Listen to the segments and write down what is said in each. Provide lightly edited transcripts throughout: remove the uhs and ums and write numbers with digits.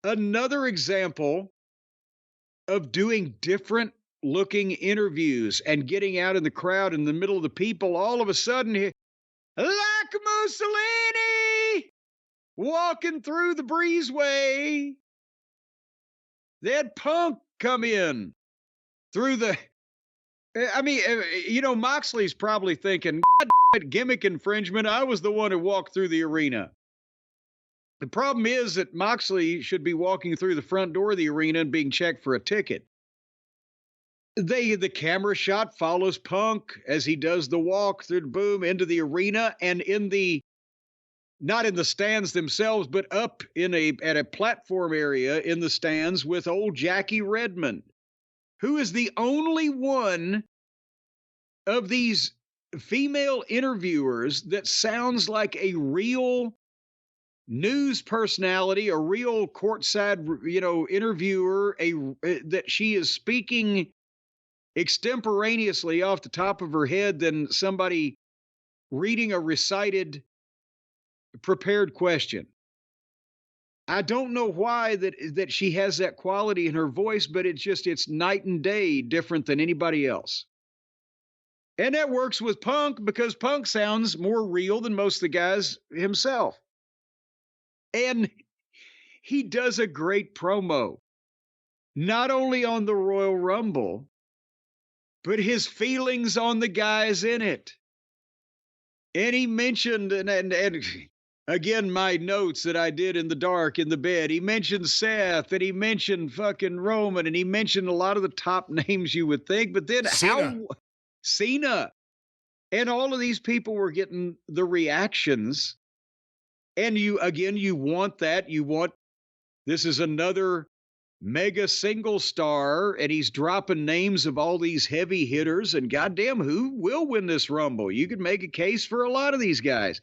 Another example of doing different looking interviews and getting out in the crowd in the middle of the people. All of a sudden, like Mussolini walking through the breezeway. They had Punk come in through the. Moxley's probably thinking, God damn it, gimmick infringement. I was the one who walked through the arena. The problem is that Moxley should be walking through the front door of the arena and being checked for a ticket. The camera shot follows Punk as he does the walk through the boom into the arena and not in the stands themselves, but up at a platform area in the stands with old Jackie Redmond, who is the only one of these female interviewers that sounds like a real news personality, a real courtside, interviewer, that she is speaking extemporaneously off the top of her head than somebody reading a recited, prepared question. I don't know why that she has that quality in her voice, but it's night and day different than anybody else. And that works with Punk because Punk sounds more real than most of the guys himself. And he does a great promo, not only on the Royal Rumble, but his feelings on the guys in it. And he mentioned, and again, my notes that I did in the dark in the bed, he mentioned Seth, and he mentioned fucking Roman, and he mentioned a lot of the top names you would think, but then Cena. And all of these people were getting the reactions. And you want that. This is another mega single star, and he's dropping names of all these heavy hitters, and goddamn, who will win this Rumble? You could make a case for a lot of these guys.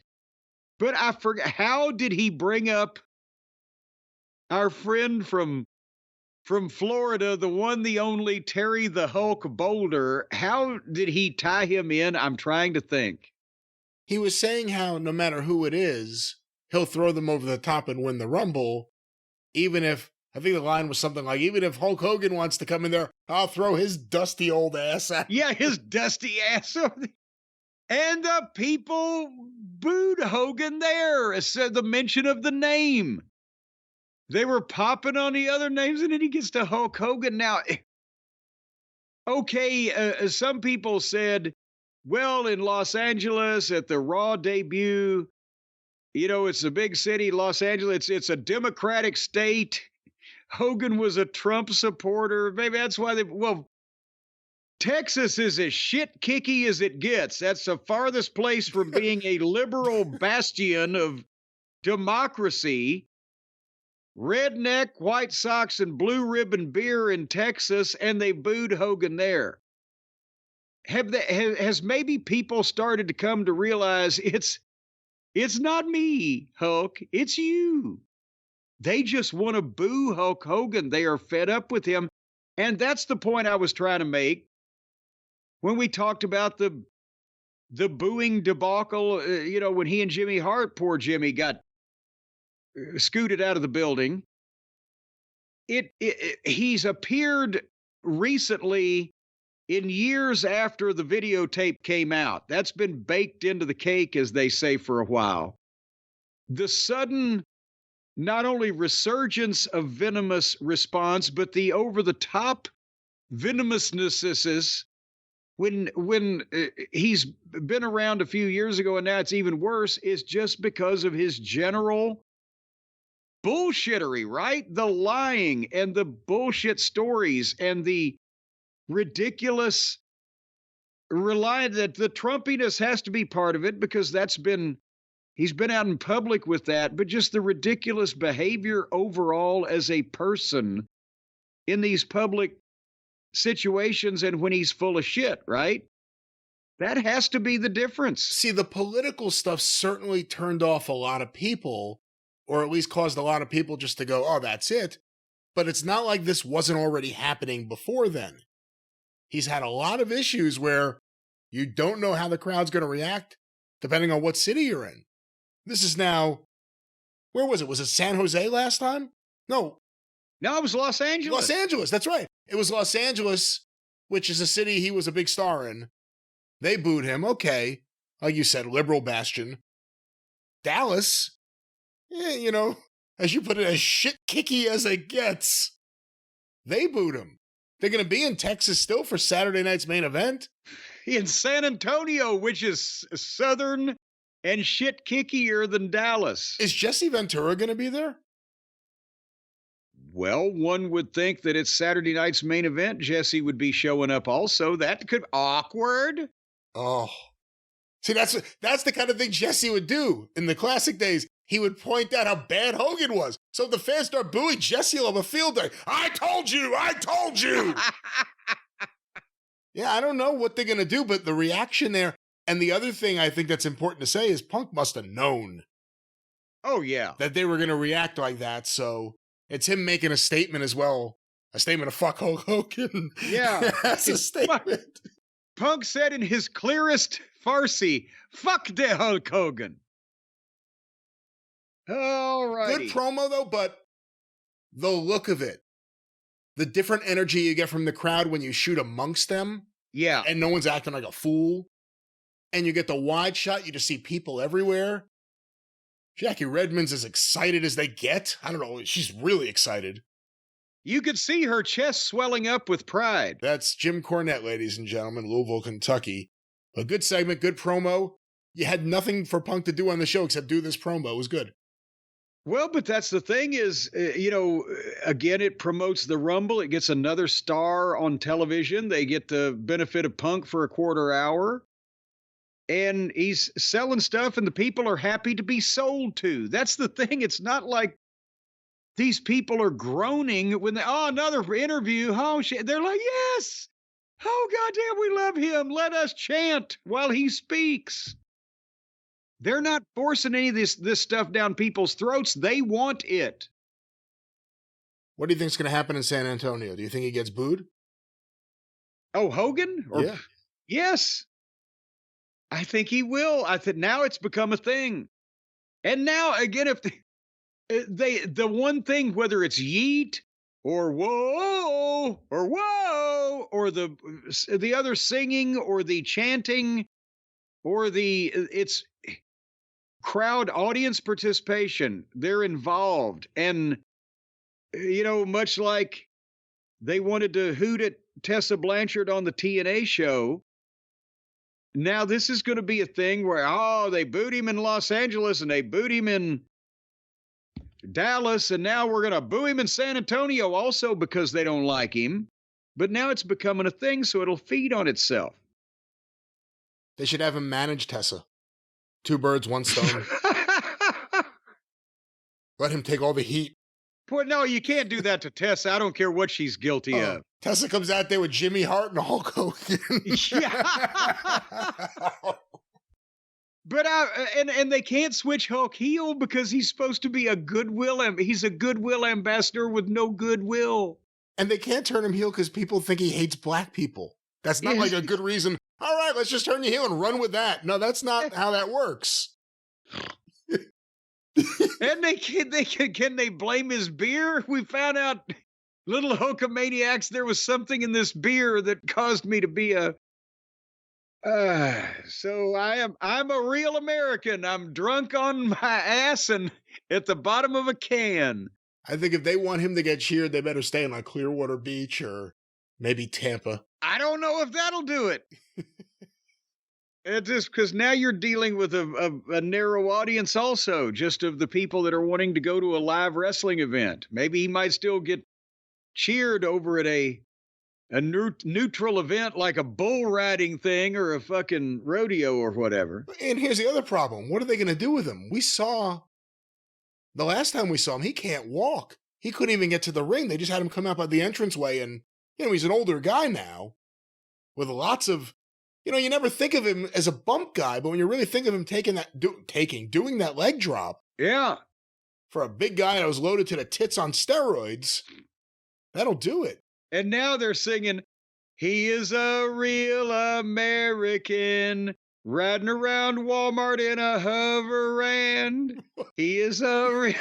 But I forgot, how did he bring up our friend from Florida, the one, the only Terry the Hulk Boulder? How did he tie him in? I'm trying to think. He was saying how no matter who it is, he'll throw them over the top and win the Rumble, even if, I think the line was something like, even if Hulk Hogan wants to come in there, I'll throw his dusty old ass at him. Yeah, his dusty ass. And the people booed Hogan there. Said the mention of the name. They were popping on the other names, and then he gets to Hulk Hogan. Now, okay, some people said, well, in Los Angeles at the Raw debut, it's a big city, Los Angeles. It's a Democratic state. Hogan was a Trump supporter. Maybe that's why Texas is as shit-kicky as it gets. That's the farthest place from being a liberal bastion of democracy. Redneck, White Sox, and Blue Ribbon beer in Texas, and they booed Hogan there. Has maybe people started to come to realize it's not me, Hulk, it's you. They just want to boo Hulk Hogan. They are fed up with him. And that's the point I was trying to make when we talked about the booing debacle, when he and Jimmy Hart, poor Jimmy, got scooted out of the building. He's appeared recently in years after the videotape came out. That's been baked into the cake, as they say, for a while. The sudden, not only resurgence of venomous response, but the over-the-top venomousnesses when he's been around a few years ago, and now it's even worse, is just because of his general bullshittery, right? The lying and the bullshit stories and the ridiculous reliance that the Trumpiness has to be part of it, because he's been out in public with that, but just the ridiculous behavior overall as a person in these public situations and when he's full of shit, right? That has to be the difference. See, the political stuff certainly turned off a lot of people, or at least caused a lot of people just to go, oh, that's it. But it's not like this wasn't already happening before then. He's had a lot of issues where you don't know how the crowd's going to react, depending on what city you're in. This is now, where was it? Was it San Jose last time? No, No, it was Los Angeles. Los Angeles, that's right. It was Los Angeles, which is a city he was a big star in. They booed him. Okay. Like you said, liberal bastion. Dallas, as you put it, as shit kicky as it gets. They booed him. They're going to be in Texas still for Saturday night's main event. In San Antonio, which is southern and shit kickier than Dallas. Is Jesse Ventura going to be there? Well, one would think that it's Saturday night's main event. Jesse would be showing up also. That could awkward. Oh. See, that's the kind of thing Jesse would do in the classic days. He would point out how bad Hogan was. So if the fans start booing, Jesse will have a field day. I told you! Yeah, I don't know what they're going to do, but the reaction there. And the other thing I think that's important to say is Punk must have known. Oh, yeah. That they were going to react like that. So it's him making a statement as well. A statement of fuck Hulk Hogan. Yeah. That's a statement. Punk said in his clearest Farsi, fuck the Hulk Hogan. All right. Good promo, though, but the look of it, the different energy you get from the crowd when you shoot amongst them. Yeah. And no one's acting like a fool. And you get the wide shot, you just see people everywhere. Jackie Redmond's as excited as they get. I don't know, she's really excited. You could see her chest swelling up with pride. That's Jim Cornette, ladies and gentlemen, Louisville, Kentucky. A good segment, good promo. You had nothing for Punk to do on the show except do this promo. It was good. Well, but that's the thing is, again, it promotes the Rumble. It gets another star on television. They get the benefit of Punk for a quarter hour. And he's selling stuff and the people are happy to be sold to. That's the thing. It's not like these people are groaning when they, another interview. Oh, shit. They're like, yes. Oh, goddamn, we love him. Let us chant while he speaks. They're not forcing any of this stuff down people's throats. They want it. What do you think is going to happen in San Antonio? Do you think he gets booed? Oh, Hogan? Yeah. Yes. I think he will. I think now it's become a thing. And now, again, if the one thing, whether it's yeet or whoa, or the other singing or the chanting or it's crowd audience participation, they're involved. And, much like they wanted to hoot at Tessa Blanchard on the TNA show, now this is going to be a thing where, they booed him in Los Angeles and they booed him in Dallas, and now we're going to boo him in San Antonio also because they don't like him. But now it's becoming a thing, so it'll feed on itself. They should have him manage Tessa. 2 birds, 1 stone. Let him take all the heat. Well, no, you can't do that to Tessa. I don't care what she's guilty of. Tessa comes out there with Jimmy Hart and Hulk Hogan. Yeah. But and they can't switch Hulk heel because he's supposed to be a goodwill. He's a goodwill ambassador with no goodwill. And they can't turn him heel because people think he hates black people. That's not like a good reason. All right, let's just turn you heel and run with that. No, that's not how that works. And can they blame his beer? We found out, little Hulkamaniacs, there was something in this beer that caused me to be so I'm a real American. I'm drunk on my ass and at the bottom of a can. I think if they want him to get cheered, they better stay in like Clearwater Beach or maybe Tampa. I don't know if that'll do it. It's just because now you're dealing with a narrow audience also, just of the people that are wanting to go to a live wrestling event. Maybe he might still get cheered over at a neutral event like a bull riding thing or a fucking rodeo or whatever. And here's the other problem. What are they going to do with him? The last time we saw him, he can't walk. He couldn't even get to the ring. They just had him come out by the entranceway, and, he's an older guy now with lots of, you never think of him as a bump guy, but when you really think of him doing that leg drop. Yeah. For a big guy that was loaded to the tits on steroids, that'll do it. And now they're singing, he is a real American, riding around Walmart in a hoverland. He is a real...